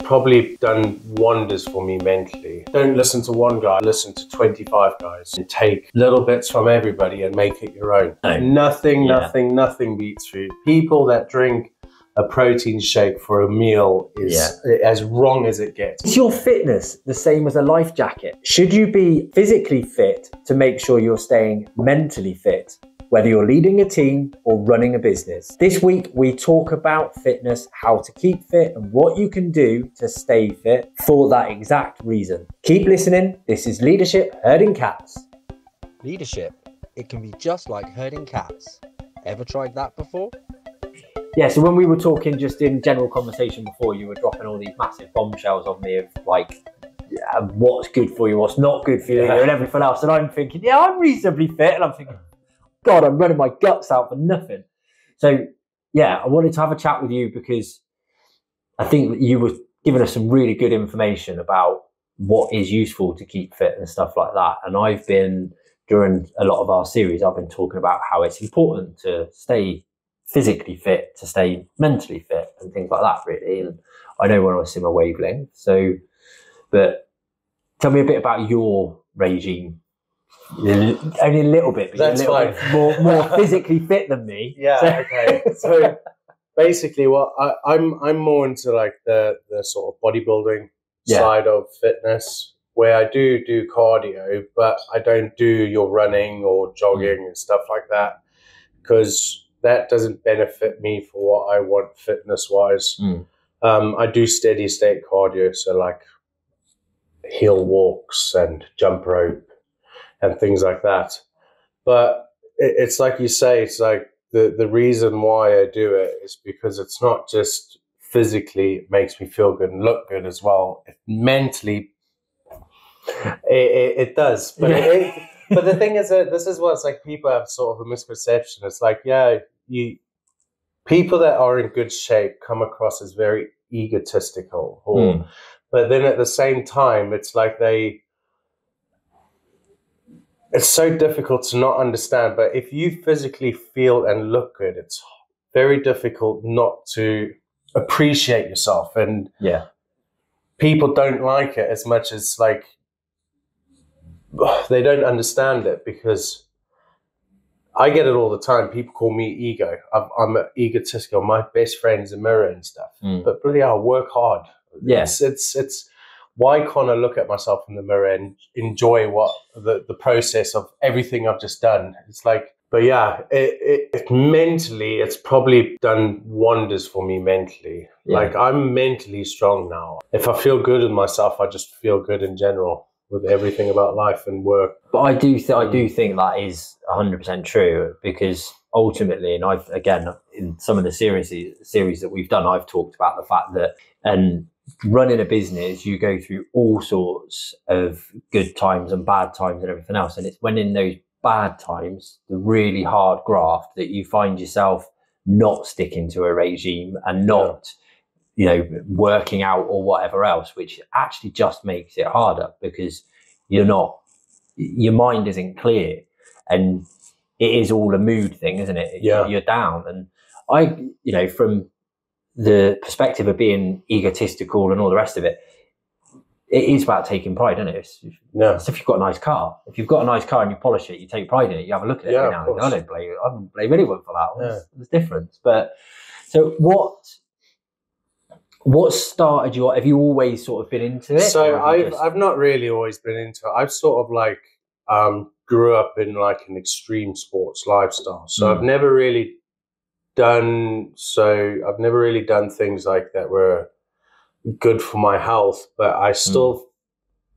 probably done wonders for me mentally. Don't listen to one guy, listen to 25 guys and take little bits from everybody and make it your own. Nothing beats food. People that drink a protein shake for a meal is as wrong as it gets. Is your fitness the same as a life jacket? Should you be physically fit to make sure you're staying mentally fit, whether you're leading a team or running a business? This week, we talk about fitness, how to keep fit and what you can do to stay fit for that exact reason. Keep listening. This is Leadership Herding Cats. Leadership, it can be just like herding cats. Ever tried that before? Yeah, so when we were talking just in general conversation before, you were dropping all these massive bombshells on me of like, what's good for you, what's not good for you, and everything else. And I'm thinking, yeah, I'm reasonably fit. And I'm thinking, God, I'm running my guts out for nothing. So yeah, I wanted to have a chat with you because I think that you were giving us some really good information about what is useful to keep fit and stuff like that. And I've been, during a lot of our series, I've been talking about how it's important to stay physically fit, to stay mentally fit and things like that, really. And I know we're on a similar wavelength. So, but tell me a bit about your regime. Only a little bit, but That's you're a little bit more physically fit than me. Yeah, so. okay. So basically I'm more into like the sort of bodybuilding side of fitness, where I do cardio, but I don't do your running or jogging and stuff like that, because that doesn't benefit me for what I want fitness-wise. I do steady state cardio, so like hill walks and jump rope and things like that. But it's like you say, it's like the reason why I do it is because it's not just physically, it makes me feel good and look good as well. Mentally, it does. But but the thing is that this is what's like, people have sort of a misconception. It's like, people that are in good shape come across as very egotistical. But then at the same time, it's like it's so difficult to not understand. But if you physically feel and look good, it's very difficult not to appreciate yourself. And people don't like it as much as like, they don't understand it, because I get it all the time. People call me ego. I'm egotistical. My best friend's a mirror and stuff. But bloody hell, work hard. Yes, it's why can't I look at myself in the mirror and enjoy what the process of everything I've just done? It's like, but yeah, it mentally, it's probably done wonders for me mentally. Like, I'm mentally strong now. If I feel good in myself, I just feel good in general with everything about life and work. But I do think that is 100% true, because ultimately, and I've, again, in some of the series that we've done, I've talked about the fact that, and running a business, you go through all sorts of good times and bad times and everything else. And it's when in those bad times, the really hard graft, that you find yourself not sticking to a regime and not working out or whatever else, which actually just makes it harder, because your mind isn't clear, and it is all a mood thing, isn't it? You're down. And I, from the perspective of being egotistical and all the rest of it, it is about taking pride, isn't it? So if you've got a nice car, and you polish it, you take pride in it, you have a look at it every now and then. I don't blame anyone for that. There's difference. But so what started you? Have you always sort of been into it? So I've not really always been into it. I've sort of like grew up in like an extreme sports lifestyle. So I've never really done things like that were good for my health, but I still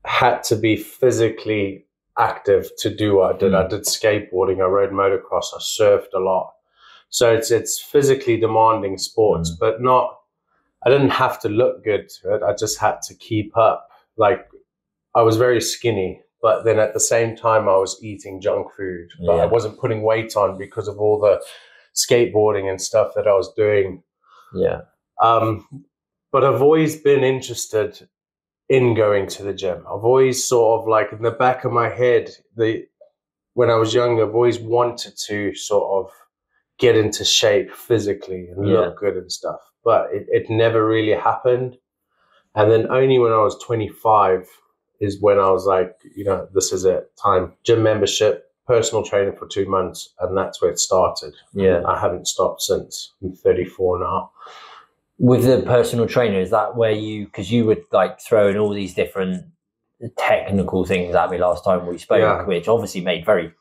had to be physically active to do what I did. I did skateboarding, I rode motocross, I surfed a lot. So it's physically demanding sports, but I didn't have to look good to it. I just had to keep up. Like, I was very skinny, but then at the same time I was eating junk food, but I wasn't putting weight on because of all the skateboarding and stuff that I was doing. But I've always been interested in going to the gym. I've always sort of like, in the back of my head, when I was younger, I've always wanted to sort of get into shape physically and look good and stuff. But it never really happened. And then only when I was 25 is when I was like, this is it, time. Gym membership, personal training for 2 months, and that's where it started. Yeah. I haven't stopped since. I'm 34 now. With the personal trainer, is that where because you would like throw in all these different technical things at me last time we spoke, which obviously made very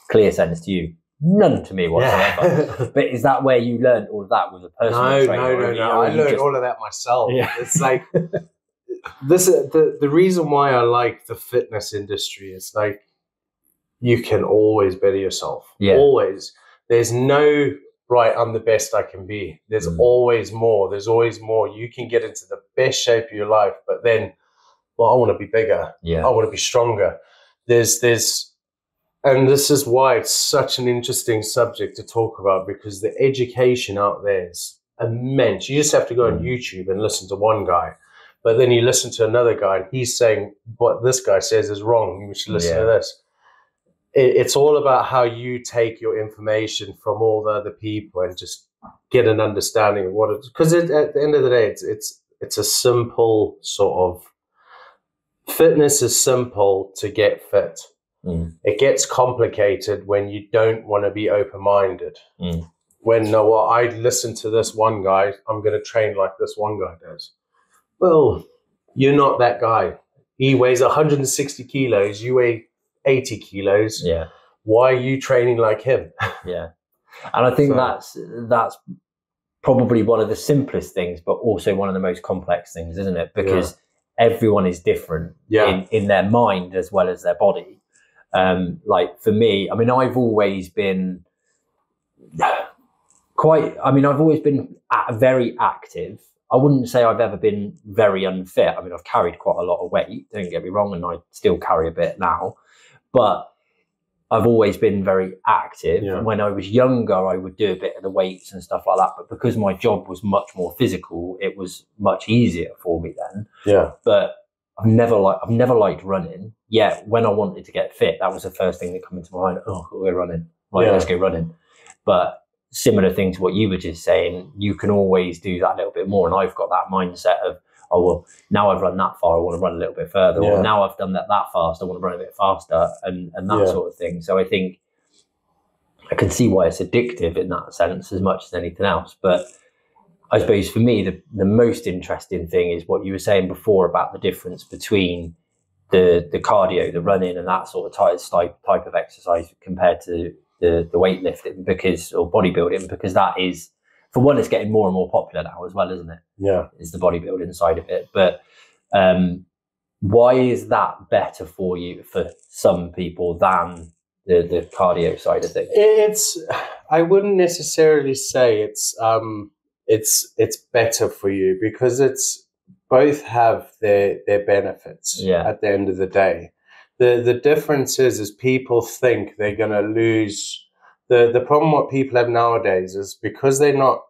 clear sense to you, none to me whatsoever. But is that where you learned all of that with a personal trainer? No. I learned all of that myself. Yeah. It's like the reason why I like the fitness industry is like you can always better yourself. Yeah. Always. There's no right, I'm the best I can be. There's always more. There's always more. You can get into the best shape of your life, but then, well, I want to be bigger. Yeah. I want to be stronger. And this is why it's such an interesting subject to talk about, because the education out there is immense. You just have to go on YouTube and listen to one guy, but then you listen to another guy and he's saying what this guy says is wrong. You should listen to this. It's all about how you take your information from all the other people and just get an understanding of what it is. Because at the end of the day, it's a simple sort of fitness is simple to get fit. It gets complicated when you don't want to be open-minded. When I listen to this one guy, I'm going to train like this one guy does. Well, you're not that guy. He weighs 160 kilos. You weigh 80 kilos. Yeah. Why are you training like him? Yeah. And I think that's probably one of the simplest things, but also one of the most complex things, isn't it? Because everyone is different in their mind as well as their body. Like for me, I mean, I've always been very active. I wouldn't say I've ever been very unfit. I mean, I've carried quite a lot of weight, don't get me wrong, and I still carry a bit now. But I've always been very active. Yeah. When I was younger, I would do a bit of the weights and stuff like that. But because my job was much more physical, it was much easier for me then. Yeah. But I've never liked running. Yeah, when I wanted to get fit, that was the first thing that came into my mind. Oh, we're running. Right, let's go running. But similar thing to what you were just saying, you can always do that a little bit more. And I've got that mindset of, oh, well, now I've run that far, I want to run a little bit further. Or now I've done that fast, I want to run a bit faster and that sort of thing. So I think I can see why it's addictive in that sense as much as anything else. But I suppose for me, the most interesting thing is what you were saying before about the difference between the cardio, the running and that sort of type of exercise compared to the weightlifting or bodybuilding, because that is, for one, it's getting more and more popular now as well, isn't it? Yeah. Is the bodybuilding side of it. But why is that better for you, for some people, than the cardio side of things? I wouldn't necessarily say it's better for you, because both have their benefits at the end of the day. The difference is people think they're going to lose. The problem what people have nowadays is because they're not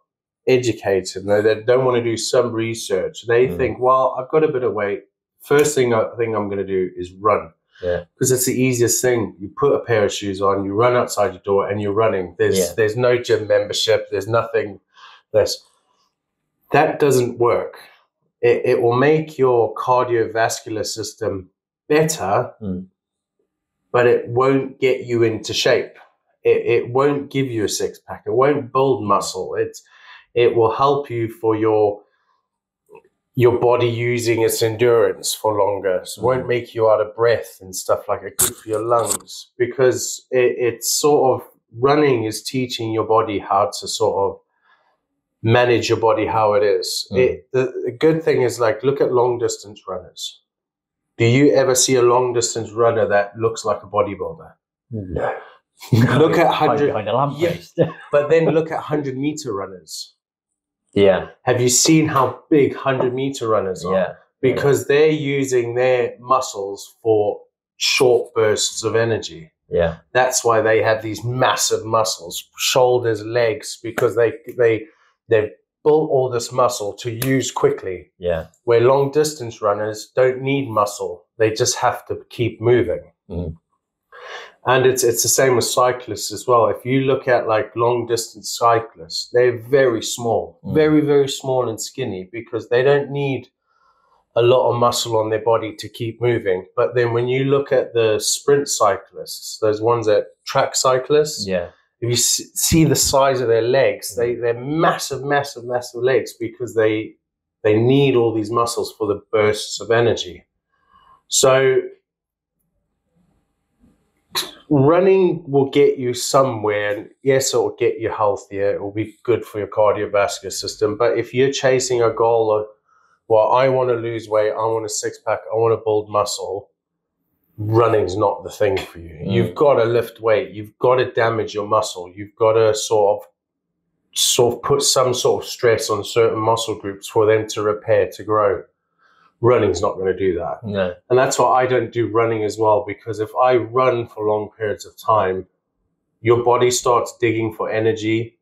educated, they don't want to do some research. They think, well, I've got a bit of weight. First thing I think I'm going to do is run. Yeah. Because it's the easiest thing. You put a pair of shoes on, you run outside your door and you're running. There's no gym membership. There's nothing. That doesn't work. It will make your cardiovascular system better, but it won't get you into shape. It won't give you a six-pack. It won't build muscle. It will help you for your body using its endurance for longer. So it won't make you out of breath and stuff like it. Good for your lungs, because it's sort of, running is teaching your body how to sort of manage your body how it is. The good thing is, like, look at long distance runners. Do you ever see a long distance runner that looks like a bodybuilder? No. Look at 100, but then look at 100-meter runners. Yeah. Have you seen how big 100-meter runners are? Yeah. Because they're using their muscles for short bursts of energy. Yeah. That's why they have these massive muscles, shoulders, legs, because they've built all this muscle to use quickly. Yeah. Where long distance runners don't need muscle. They just have to keep moving. And it's the same with cyclists as well. If you look at like long distance cyclists, they're very small, very, very small and skinny, because they don't need a lot of muscle on their body to keep moving. But then when you look at the sprint cyclists, those ones that track cyclists, Yeah. if you see the size of their legs, they're massive, massive, massive legs because they need all these muscles for the bursts of energy. So running will get you somewhere, and yes, it will get you healthier. It will be good for your cardiovascular system. But if you're chasing a goal of, well, I want to lose weight, I want a six-pack, I want to build muscle, running's not the thing for you. You've got to lift weight. You've got to damage your muscle. You've got to sort of put some sort of stress on certain muscle groups for them to repair, to grow. Running's not going to do that. No. And that's why I don't do running as well, because if I run for long periods of time, your body starts digging for energy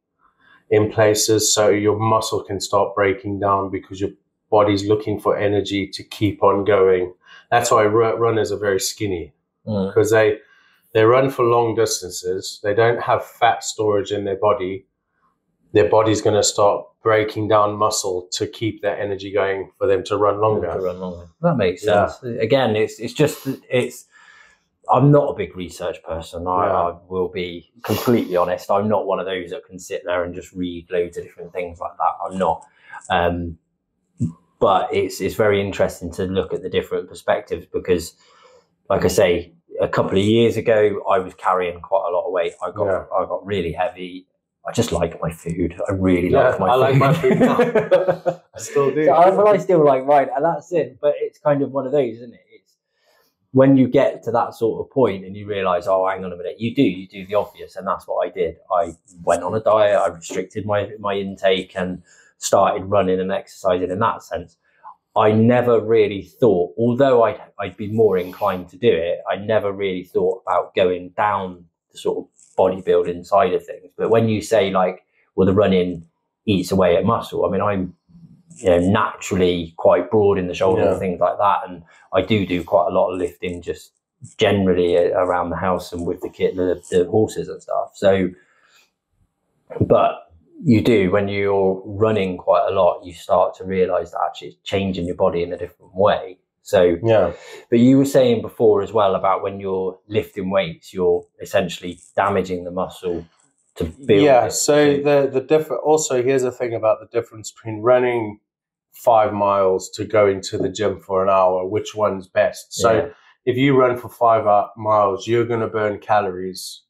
in places, so your muscle can start breaking down because your body's looking for energy to keep on going. That's why runners are very skinny, because they run for long distances. They don't have fat storage in their body. Their body's going to start breaking down muscle to keep that energy going for them to run longer. That makes sense. Yeah. Again, it's. I'm not a big research person. I will be completely honest. I'm not one of those that can sit there and just read loads of different things like that. I'm not. But it's very interesting to look at the different perspectives because, like I say, a couple of years ago, I was carrying quite a lot of weight. I got really heavy. I just like my food. I really like my food. I like my food now. I still do. So I still like mine, and that's it. But it's kind of one of those, isn't it? It's when you get to that sort of point and you realise, oh, hang on a minute, you do the obvious, and that's what I did. I went on a diet. I restricted my intake and started running and exercising in that sense. I never really thought, although I'd be more inclined to do it, I never really thought about going down the sort of bodybuilding side of things. But when you say like, well, the running eats away at muscle, I mean, I'm naturally quite broad in the shoulders and things like that, and I do quite a lot of lifting just generally around the house and with the kit, the horses and stuff. So, but you do, when you're running quite a lot, you start to realize that actually it's changing your body in a different way. So, but you were saying before as well about when you're lifting weights, you're essentially damaging the muscle to build. Yeah. So the different. Also, here's the thing about the difference between running 5 miles to going to the gym for an hour. Which one's best? So, if you run for 5 miles, you're going to burn calories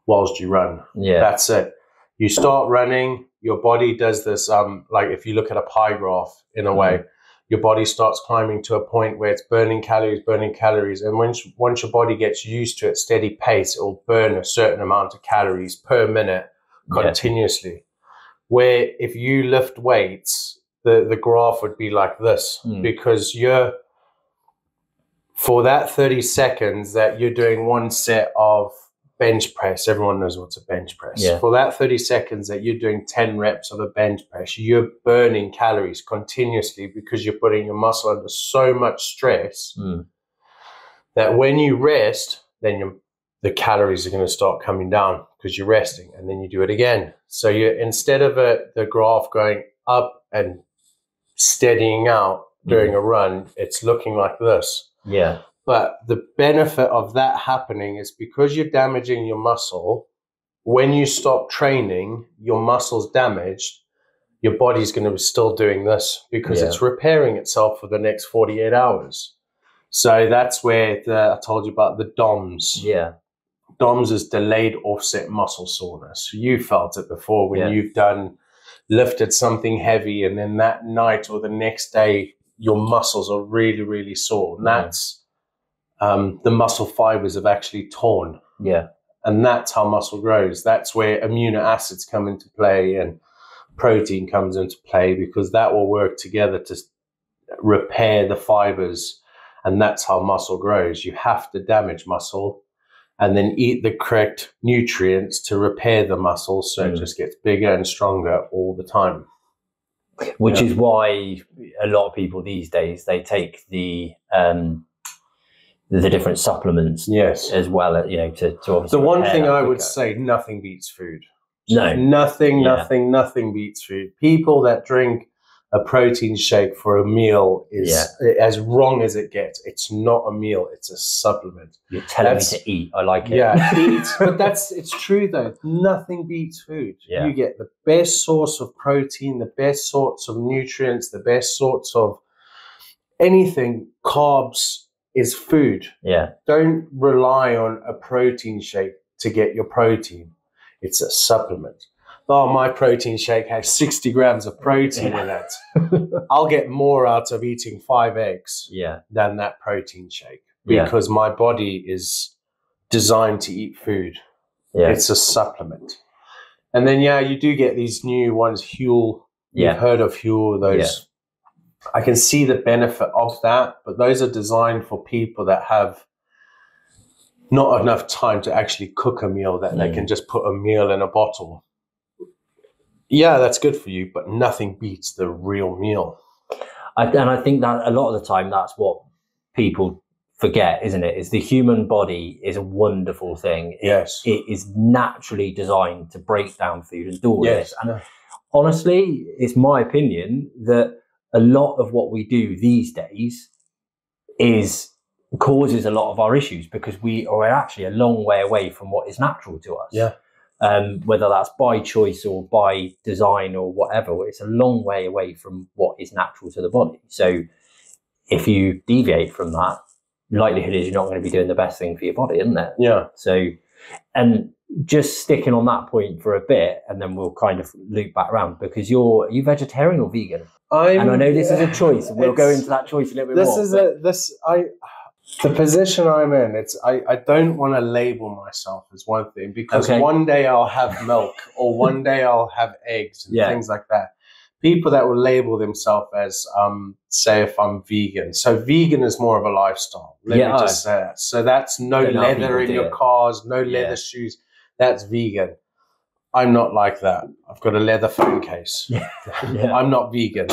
whilst you run. Yeah, that's it. You start running, your body does this. Like if you look at a pie graph, in a way. Your body starts climbing to a point where it's burning calories. And once your body gets used to its steady pace, it will burn a certain amount of calories per minute continuously. Where if you lift weights, the graph would be like this, because for that 30 seconds that you're doing one set of bench press, everyone knows what's a bench press. Yeah. For that 30 seconds that you're doing 10 reps of a bench press, you're burning calories continuously because you're putting your muscle under so much stress that when you rest, then the calories are going to start coming down because you're resting, and then you do it again. So you instead of the graph going up and steadying out during a run, it's looking like this. Yeah. But the benefit of that happening is because you're damaging your muscle. When you stop training, your muscle's damaged. Your body's going to be still doing this because it's repairing itself for the next 48 hours. So that's where I told you about the DOMS. Yeah. DOMS is delayed offset muscle soreness. You felt it before when you've lifted something heavy, and then that night or the next day, your muscles are really, really sore. And that's the muscle fibers have actually torn. Yeah. And that's how muscle grows. That's where amino acids come into play and protein comes into play, because that will work together to repair the fibers. And that's how muscle grows. You have to damage muscle and then eat the correct nutrients to repair the muscle so it just gets bigger and stronger all the time. Which is why a lot of people these days, they take the different supplements as well, to obviously. The one thing I would say, nothing beats food. No. Nothing beats food. People that drink a protein shake for a meal is as wrong as it gets. It's not a meal, it's a supplement. You're telling me to eat. I like it. Yeah, eat. But it's true though. Nothing beats food. Yeah. You get the best source of protein, the best sorts of nutrients, the best sorts of anything. Carbs is food. Yeah. Don't rely on a protein shake to get your protein. It's a supplement. Oh, my protein shake has 60 grams of protein in it. I'll get more out of eating 5 eggs than that protein shake because my body is designed to eat food. Yeah. It's a supplement. And then, you do get these new ones, Huel. You've heard of Huel, those. Yeah. I can see the benefit of that, but those are designed for people that have not enough time to actually cook a meal, that they can just put a meal in a bottle. Yeah, that's good for you, but nothing beats the real meal. And I think that a lot of the time that's what people forget, isn't it? Is the human body is a wonderful thing. Yes. It is naturally designed to break down food and do all this. And honestly, it's my opinion that a lot of what we do these days causes a lot of our issues because we are actually a long way away from what is natural to us. Yeah. Whether that's by choice or by design or whatever, it's a long way away from what is natural to the body. So if you deviate from that, likelihood is you're not going to be doing the best thing for your body, isn't it? Yeah. So, and just sticking on that point for a bit, and then we'll kind of loop back around because are you vegetarian or vegan? And I know this is a choice, and we'll go into that choice a little bit more. The position I'm in, I don't want to label myself as one thing because one day I'll have milk or one day I'll have eggs and things like that. People that will label themselves as, say, if I'm vegan. So vegan is more of a lifestyle. Let me just say that. So that's no leather in your cars, no leather shoes. That's vegan. I'm not like that. I've got a leather phone case. I'm not vegan.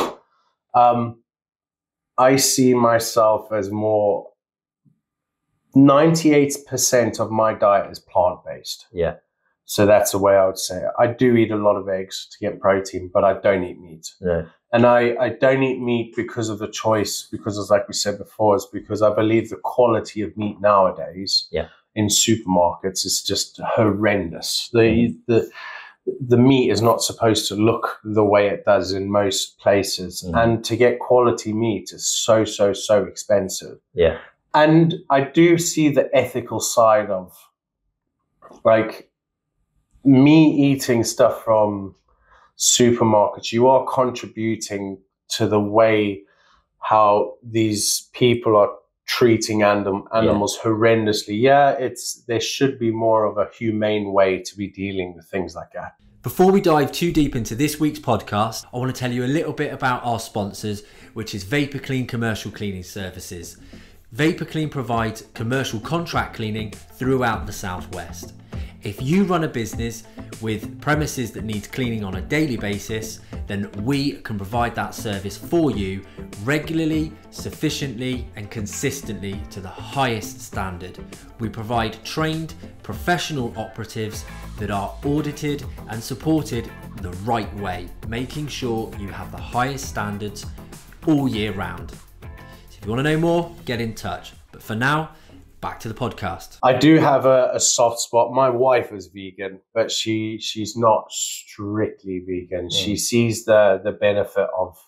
I see myself as more... 98% of my diet is plant-based. Yeah. So that's the way I would say it. I do eat a lot of eggs to get protein, but I don't eat meat. Yeah. And I don't eat meat because of the choice, because it's like we said before, it's because I believe the quality of meat nowadays in supermarkets is just horrendous. The meat is not supposed to look the way it does in most places. And to get quality meat is so expensive. Yeah. And I do see the ethical side of, like, me eating stuff from supermarkets. You are contributing to the way how these people are treating animals horrendously. There should be more of a humane way to be dealing with things like that. Before we dive too deep into this week's podcast, I want to tell you a little bit about our sponsors, which is Vapor Clean Commercial Cleaning Services. Vapor Clean provides commercial contract cleaning throughout the Southwest. If you run a business with premises that needs cleaning on a daily basis, then we can provide that service for you regularly, sufficiently, and consistently to the highest standard. We provide trained professional operatives that are audited and supported the right way, making sure you have the highest standards all year round. If you want to know more, get in touch. But for now, back to the podcast. I do have a soft spot. My wife is vegan, but she's not strictly vegan. She sees the benefit of,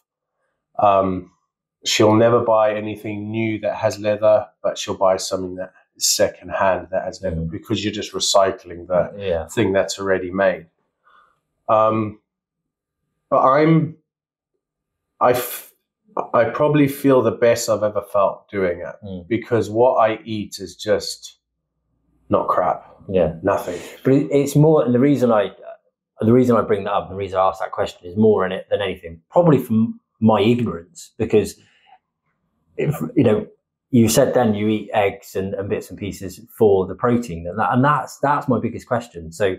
she'll never buy anything new that has leather, but she'll buy something that is secondhand that has leather because you're just recycling the thing that's already made. But I probably feel the best I've ever felt doing it because what I eat is just not crap. Yeah. Nothing. But it's more, and the reason I bring that up, the reason I ask that question is more in it than anything, probably from my ignorance, because if, you said then you eat eggs and bits and pieces for the protein, and that's my biggest question. So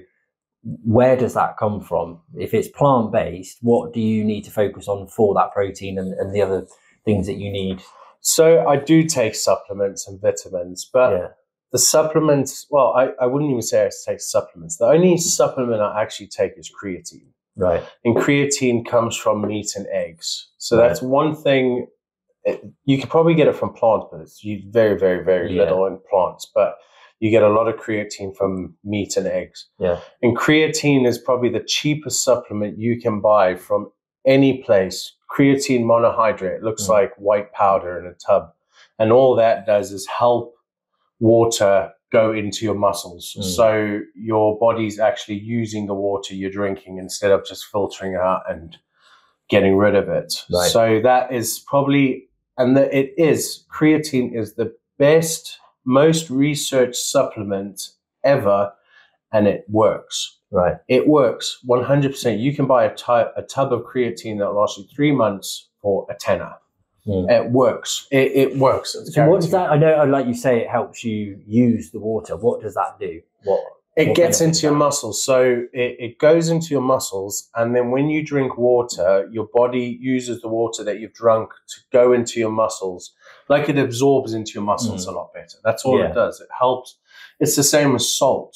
where does that come from? If it's plant-based, what do you need to focus on for that protein and the other things that you need? So I do take supplements and vitamins, but the supplements, well, I wouldn't even say I take supplements. The only supplement I actually take is creatine. Right. And creatine comes from meat and eggs. So that's one thing. You can probably get it from plants, but it's very, very, very little in plants. But you get a lot of creatine from meat and eggs. Yeah. And creatine is probably the cheapest supplement you can buy from any place. Creatine monohydrate looks like white powder in a tub. And all that does is help water go into your muscles. So your body's actually using the water you're drinking instead of just filtering it out and getting rid of it. Right. So that is probably, creatine is the best, most researched supplement ever, and it works. Right. It works 100%. You can buy a tub of creatine that lasts you 3 months for a tenner. It works. It works. So what does that? I know, like you say, it helps you use the water. What does that do? It gets into your muscles. So it goes into your muscles, and then when you drink water, your body uses the water that you've drunk to go into your muscles. Like it absorbs into your muscles a lot better. That's all it does. It helps. It's the same as salt.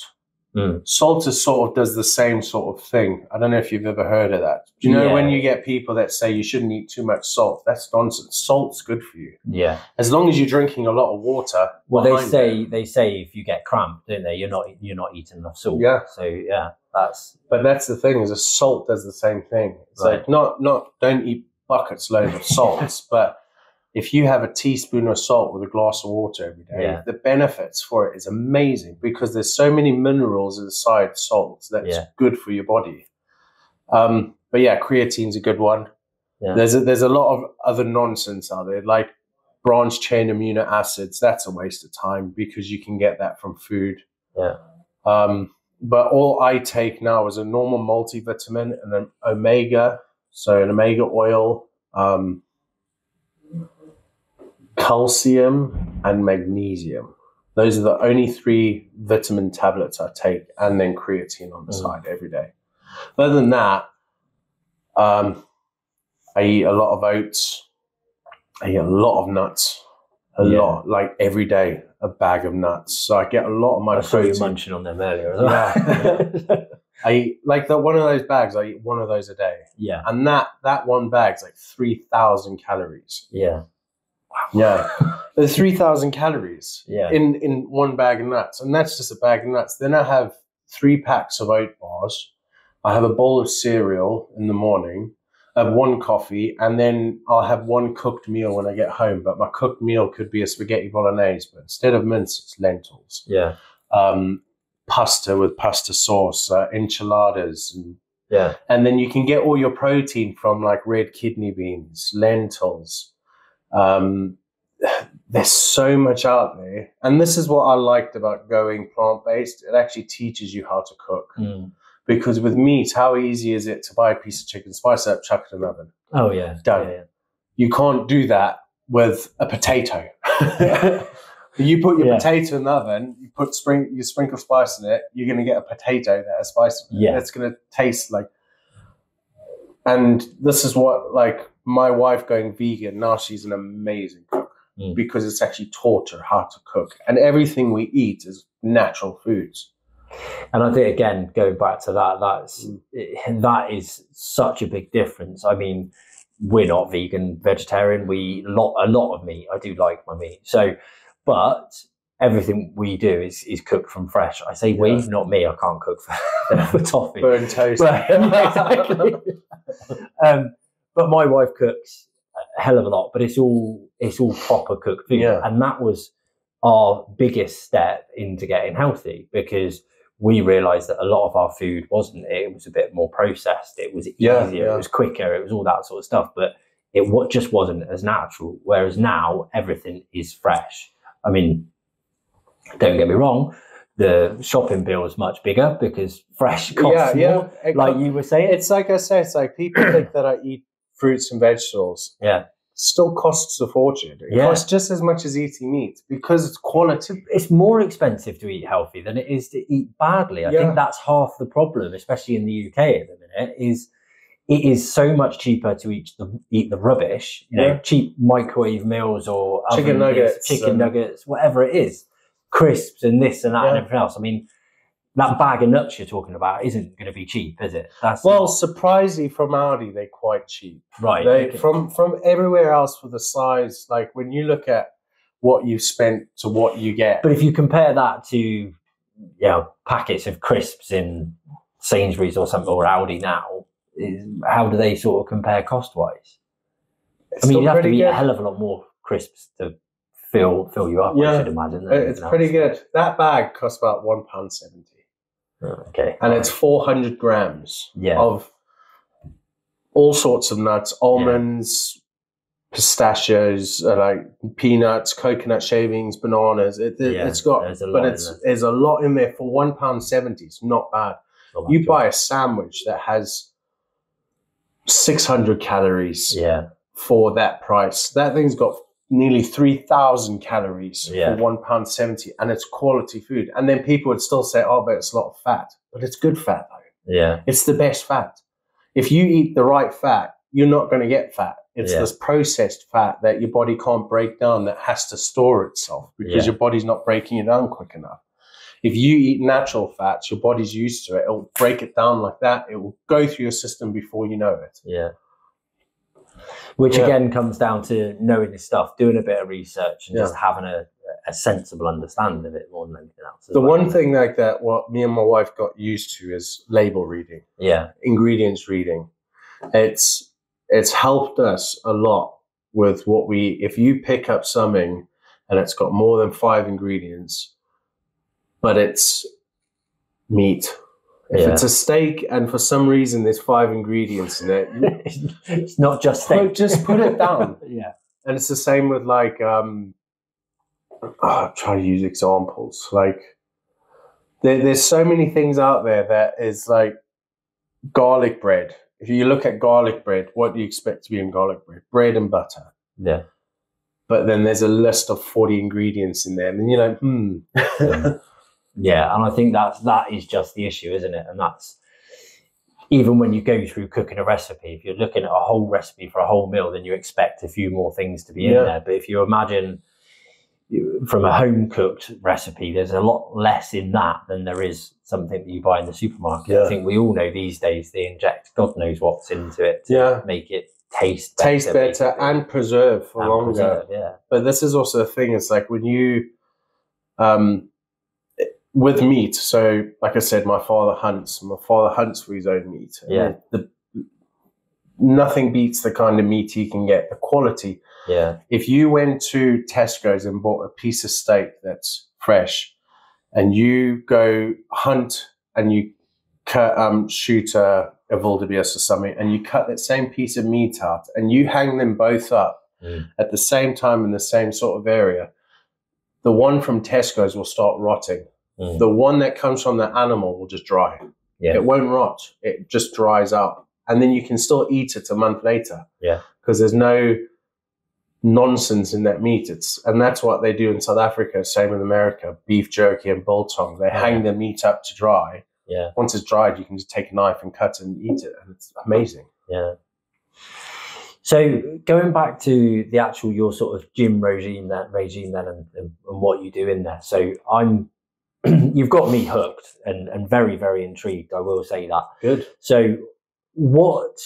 Salt is sort of does the same sort of thing. I don't know if you've ever heard of that. Do you know when you get people that say you shouldn't eat too much salt? That's nonsense. Salt's good for you. Yeah. As long as you're drinking a lot of water. Well, they say if you get cramp, don't they? You're not eating enough salt. Yeah. So But that's the thing, is a salt does the same thing. It's like not don't eat buckets loads of salts, but if you have a teaspoon of salt with a glass of water every day, the benefits for it is amazing, because there's so many minerals inside salts that's good for your body. But yeah, creatine's a good one. Yeah. There's a lot of other nonsense out there, like branched chain amino acids. That's a waste of time, because you can get that from food. Yeah. But all I take now is a normal multivitamin and an omega, so an omega oil, calcium and magnesium. Those are the only 3 vitamin tablets I take, and then creatine on the side every day. Other than that, I eat a lot of oats. I eat a lot of nuts. A lot, like every day, a bag of nuts. So I get a lot of my protein. I saw you munching on them earlier as well. Yeah. I eat like one of those bags. I eat one of those a day. Yeah. And that one bag's like 3,000 calories. Yeah. Yeah. There's 3,000 calories in one bag of nuts. And that's just a bag of nuts. Then I have 3 packs of oat bars. I have a bowl of cereal in the morning. I have 1 coffee, and then I'll have 1 cooked meal when I get home. But my cooked meal could be a spaghetti bolognese, but instead of mince, it's lentils. Yeah. Pasta with pasta sauce, enchiladas, and then you can get all your protein from like red kidney beans, lentils. There's so much out there, and this is what I liked about going plant-based. It actually teaches you how to cook. Because with meat, how easy is it to buy a piece of chicken, spice it up, chuck it in the oven? Oh yeah, done. Yeah. You can't do that with a potato. You put your potato in the oven, you sprinkle spice in it, you're going to get a potato that has spice in it. Yeah. It's going to taste like. And this is what, like, my wife going vegan, now she's an amazing cook because it's actually taught her how to cook. And everything we eat is natural foods. And I think, again, going back to that is such a big difference. I mean, we're not vegan, vegetarian. We eat a lot of meat. I do like my meat. So, but everything we do is cooked from fresh. I say we, not me. I can't cook for toffee. Burn toast. Exactly. But my wife cooks a hell of a lot, but it's all proper cooked food. Yeah. And that was our biggest step into getting healthy, because we realized that a lot of our food wasn't. It was a bit more processed. It was easier. It was quicker. It was all that sort of stuff. But it just wasn't as natural. Whereas now everything is fresh. I mean, don't get me wrong. The shopping bill is much bigger because fresh costs more. Like you were saying, it's like I say. It's like people think that I eat fruits and vegetables. Yeah. Still costs a fortune. It costs just as much as eating meat because it's quality. It's more expensive to eat healthy than it is to eat badly. I think that's half the problem, especially in the UK at the minute, is it is so much cheaper to eat the rubbish, cheap microwave meals or chicken nuggets, whatever it is, crisps and this and that and everything else. I mean, that bag of nuts you're talking about isn't going to be cheap, is it? Surprisingly from Aldi, they're quite cheap. Right. Okay. From everywhere else for the size, like when you look at what you've spent to what you get. But if you compare that to, packets of crisps in Sainsbury's or something, or Aldi now, how do they sort of compare cost-wise? I mean, you'd have to eat a hell of a lot more crisps to fill you up, I should imagine. It's pretty good. That bag costs about £1.70. Okay. And it's 400 grams of all sorts of nuts, almonds, pistachios, like peanuts, coconut shavings, bananas. It's got, there's a lot in there for £1.70. It's not bad. You buy a sandwich that has 600 calories for that price. That thing's got nearly 3,000 calories for £1.70, and it's quality food. And then people would still say, oh, but it's a lot of fat. But it's good fat, though. Yeah. It's the best fat. If you eat the right fat, you're not going to get fat. It's this processed fat that your body can't break down, that has to store itself because your body's not breaking it down quick enough. If you eat natural fats, your body's used to it. It'll break it down like that. It will go through your system before you know it. Yeah. Which again comes down to knowing this stuff, doing a bit of research, and just having a sensible understanding of it more than anything else. The one thing like that, what me and my wife got used to is label reading. Yeah. Ingredients reading. It's helped us a lot with if you pick up something and it's got more than 5 ingredients, but it's meat. If it's a steak and for some reason there's 5 ingredients in it, it's not just steak. Just put it down. And it's the same with like, I'm trying to use examples. Like there's so many things out there that is like garlic bread. If you look at garlic bread, what do you expect to be in garlic bread? Bread and butter. Yeah. But then there's a list of 40 ingredients in there. And then you're like, Yeah, and I think that is just the issue, isn't it? And that's even when you go through cooking a recipe, if you're looking at a whole recipe for a whole meal, then you expect a few more things to be in there. But if you imagine from a home cooked recipe, there's a lot less in that than there is something that you buy in the supermarket. I think we all know these days they inject God knows what's into it to make it taste better and preserve for longer. But this is also the thing, it's like when you with meat, so like I said, my father hunts for his own meat. Nothing beats the kind of meat he can get, the quality. If you went to Tesco's and bought a piece of steak that's fresh, and you go hunt and you shoot a wildebeest or something, and you cut that same piece of meat out and you hang them both up at the same time in the same sort of area, the one from Tesco's will start rotting. The one that comes from the animal will just dry. It won't rot. It just dries out. And then you can still eat it a month later. Because there's no nonsense in that meat. And that's what they do in South Africa, same in America, beef jerky and biltong. They hang the meat up to dry. Once it's dried, you can just take a knife and cut it and eat it. And it's amazing. So going back to the actual, your sort of gym regime then and what you do in there. So you've got me hooked and very, very intrigued. I will say that. Good. So what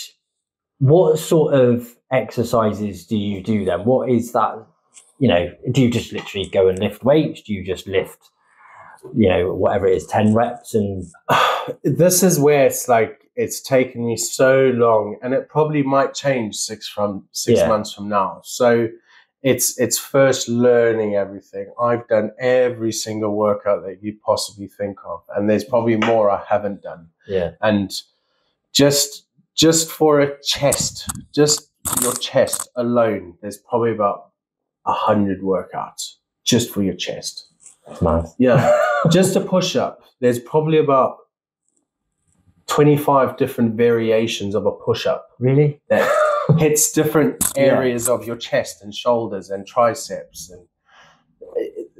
sort of exercises do you do then? What is that? Do you just literally go and lift weights? Do you just lift, whatever it is, 10 reps? And this is where it's like, it's taken me so long, and it probably might change 6 months from now. So it's first learning everything. I've done every single workout that you possibly think of, and there's probably more I haven't done. And just for a chest, just your chest alone, there's probably about 100 workouts just for your chest. That's nice. Just a push-up, there's probably about 25 different variations of a push-up. Really? That hits different areas of your chest and shoulders and triceps.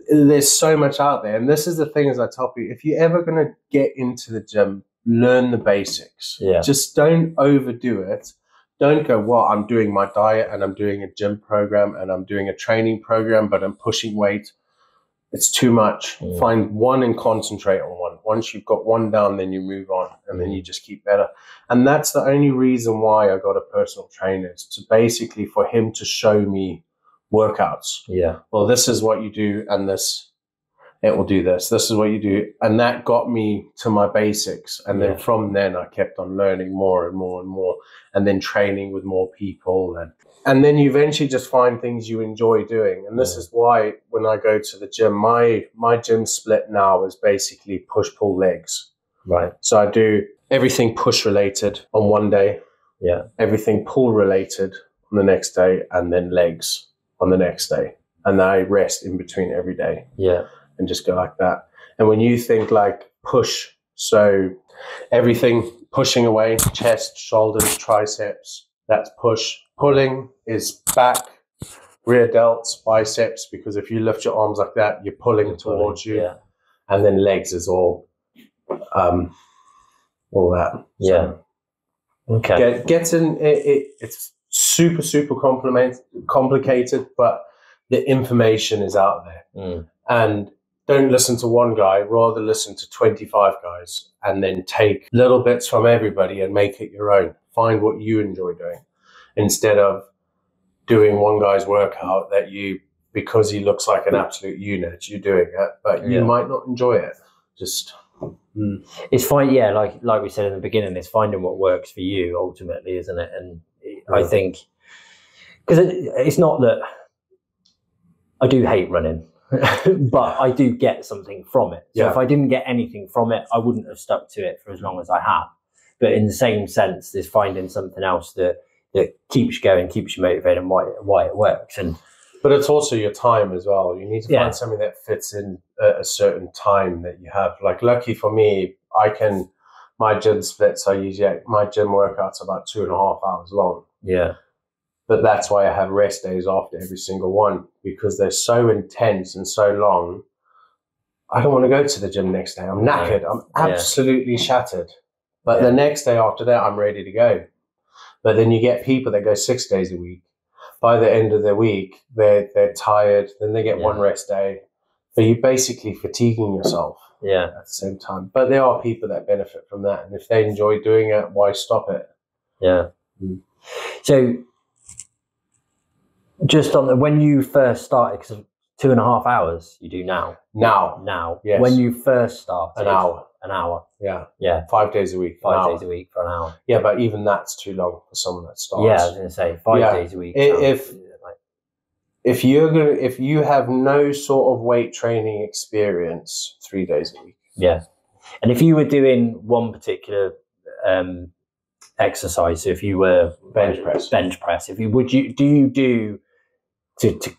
And there's so much out there. And this is the thing, as I tell people, if you're ever going to get into the gym, learn the basics. Just don't overdo it. Don't go, well, I'm doing my diet and I'm doing a gym program and I'm doing a training program, but I'm pushing weight. it's too much. Find one and concentrate on one. Once you've got one down, then you move on, and then you just keep better. And that's the only reason why I got a personal trainer, is to basically for him to show me workouts. Yeah. Well, this is what you do, and this, it will do this. This is what you do. And that got me to my basics. And then from then I kept on learning more and more and more, and then training with more people. And then you eventually just find things you enjoy doing. And this is why when I go to the gym, my gym split now is basically push, pull, legs. Right. So I do everything push related on one day. Yeah. Everything pull related on the next day, and then legs on the next day. And I rest in between every day. Yeah. And just go like that. And when you think like push, so everything pushing away, chest, shoulders, triceps, that's push. Pulling is back, rear delts, biceps, because if you lift your arms like that, you're pulling towards you. Yeah. And then legs is all that. Yeah. Okay. It's super, super complicated, but the information is out there. And don't listen to one guy, rather listen to 25 guys, and then take little bits from everybody and make it your own. Find what you enjoy doing, instead of doing one guy's workout that you, because he looks like an absolute unit, you're doing it, but you might not enjoy it. Just it's fine. Yeah, like we said in the beginning, it's finding what works for you ultimately, isn't it? And I think, because it's not that I do hate running, but I do get something from it. So if I didn't get anything from it, I wouldn't have stuck to it for as long as I have. But in the same sense, there's finding something else that keeps you going, keeps you motivated, and why it works. But it's also your time as well. You need to find something that fits in a certain time that you have. Like, lucky for me, my gym splits, my gym workouts about 2.5 hours long. Yeah. But that's why I have rest days after every single one, because they're so intense and so long. I don't want to go to the gym next day. I'm knackered. I'm absolutely shattered. But the next day after that, I'm ready to go. But then you get people that go 6 days a week. By the end of the week, they're tired. Then they get one rest day. So you're basically fatiguing yourself at the same time. But there are people that benefit from that. And if they enjoy doing it, why stop it? Yeah. So just on when you first started, because 2.5 hours you do now. Now. Yes. When you first started. An hour. Yeah. 5 days a week. 5 days a week for an hour. Yeah, but even that's too long for someone that starts. Yeah, I was going to say 5 days a week. If you have no sort of weight training experience, 3 days a week. Yeah. And if you were doing one particular exercise, so if you were bench press, do you do to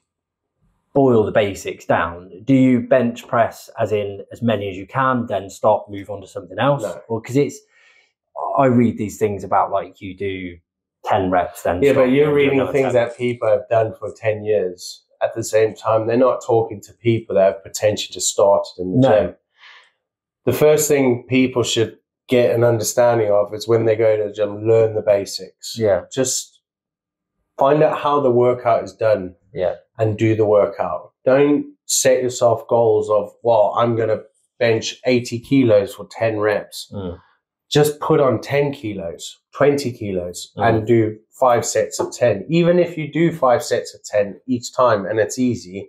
boil the basics down, do you bench press as in as many as you can, then stop, move on to something else? No. Or because I read these things about like you do 10 reps, then but you're reading things that people have done for 10 years. At the same time, they're not talking to people that have potentially just started in the gym. The first thing people should get an understanding of is when they go to the gym, learn the basics. Yeah. Just find out how the workout is done. Yeah. And do the workout. Don't set yourself goals of, well, I'm going to bench 80 kilos for 10 reps. Just put on 10 kilos, 20 kilos, and do 5 sets of 10. Even if you do 5 sets of 10 each time and it's easy,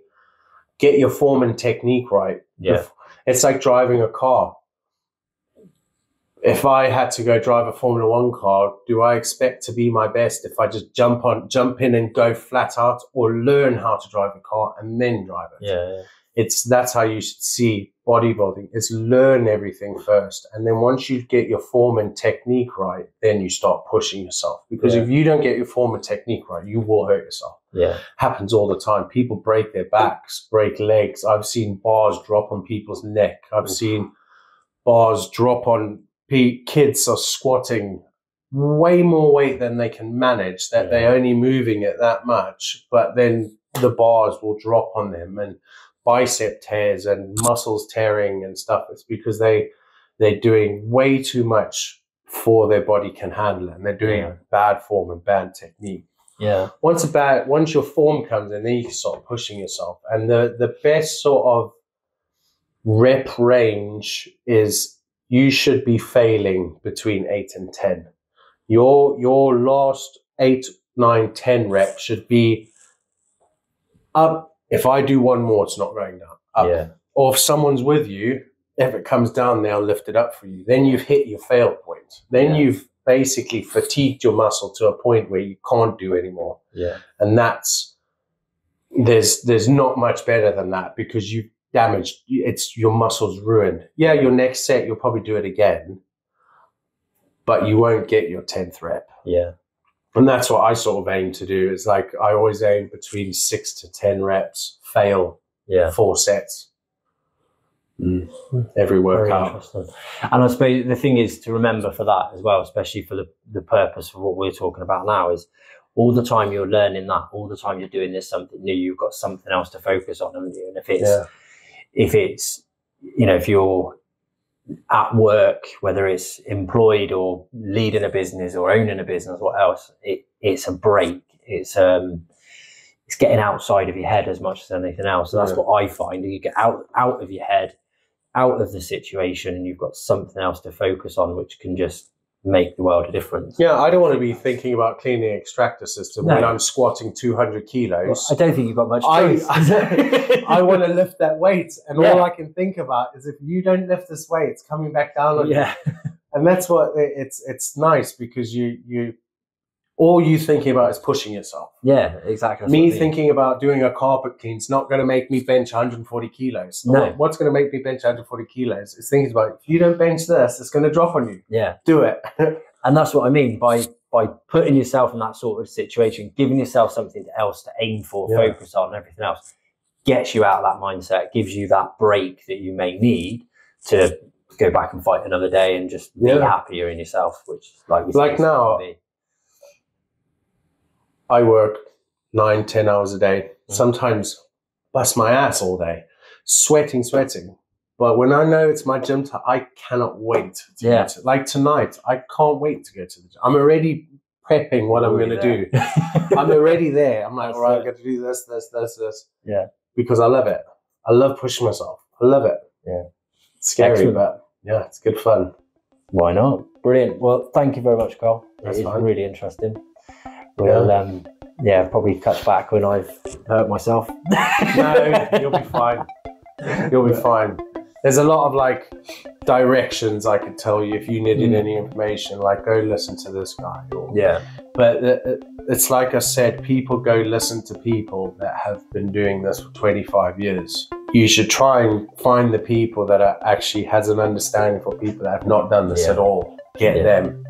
get your form and technique right. Yeah. It's like driving a car. If I had to go drive a Formula 1 car, do I expect to be my best if I just jump in and go flat out, or learn how to drive a car and then drive it? Yeah. That's how you should see bodybuilding. Is learn everything first. And then once you get your form and technique right, then you start pushing yourself. Because if you don't get your form and technique right, you will hurt yourself. Yeah. Happens all the time. People break their backs, break legs. I've seen bars drop on people's neck. I've seen bars drop on kids are squatting way more weight than they can manage, that they're only moving it that much, but then the bars will drop on them, and bicep tears and muscles tearing and stuff. It's because they're doing way too much for their body can handle it, and they're doing bad form and bad technique. Yeah. Once your form comes in, then you can start pushing yourself. And the best sort of rep range is you should be failing between 8 and 10. Your last 8, 9, 10 reps should be up. If I do one more, it's not going down. Up. Yeah. Or if someone's with you, if it comes down, they'll lift it up for you. Then you've hit your fail point. Then you've basically fatigued your muscle to a point where you can't do anymore. Yeah. And there's not much better than that, because you've damaged, it's your muscles ruined. Yeah, your next set, you'll probably do it again, but you won't get your 10th rep. Yeah. And that's what I sort of aim to do. Is like, I always aim between 6 to 10 reps, fail 4 sets. Every workout. And I suppose the thing is to remember for that as well, especially for the purpose of what we're talking about now, is all the time you're learning that, all the time you're doing this something new, you've got something else to focus on, haven't you? And if it's you know, if you're at work, whether it's employed or leading a business or owning a business, what else, it's a break. It's getting outside of your head as much as anything else. So that's what I find. You get out of your head, out of the situation, and you've got something else to focus on, which can just make the world a difference. Yeah, I don't want to be thinking about cleaning an extractor system when I'm squatting 200 kilos. Well, I don't think you've got much choice. I want to lift that weight, and all I can think about is, if you don't lift this weight, it's coming back down on you. And that's what it's nice, because you all you thinking about is pushing yourself. Yeah, exactly. That's me thinking about doing a carpet clean is not going to make me bench 140 kilos. No. What's going to make me bench 140 kilos is thinking about, if you don't bench this, it's going to drop on you. Yeah. Do it. And that's what I mean by putting yourself in that sort of situation, giving yourself something else to aim for, focus on, and everything else, gets you out of that mindset, gives you that break that you may need to go back and fight another day and just be happier in yourself, which like now, I work 9-10 hours a day, sometimes bust my ass all day, sweating. But when I know it's my gym time, I cannot wait to go to, like tonight, I can't wait to go to the gym. I'm already prepping what I'm going to do. I'm already there. I'm like, all right, I've got to do this. Yeah. Because I love it. I love pushing myself. I love it. Yeah. It's scary, but yeah, it's good fun. Why not? Brilliant. Well, thank you very much, Carl. It's really interesting. We'll probably cut back when I've hurt myself. No, you'll be fine. You'll be fine. There's a lot of like directions I could tell you if you needed any information, like go listen to this guy. But it's like I said, people go listen to people that have been doing this for 25 years. You should try and find the people that are actually has an understanding for people that have not done this at all. Get them.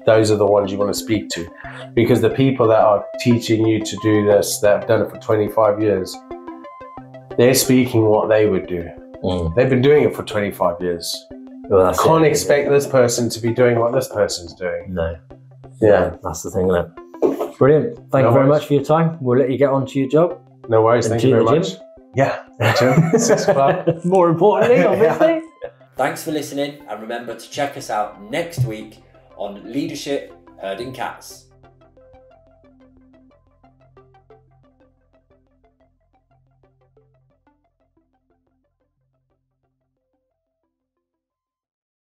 Those are the ones you want to speak to, because the people that are teaching you to do this, that have done it for 25 years, they're speaking what they would do. They've been doing it for 25 years. Well, can't expect this person to be doing what this person's doing. No. Yeah. That's the thing, isn't it? Brilliant. Thank you very much for your time. We'll let you get on to your job. No worries. Thank you very much. Yeah. Gym. 6 o'clock. More importantly, obviously. Thanks for listening, and remember to check us out next week on Leadership Herding Cats.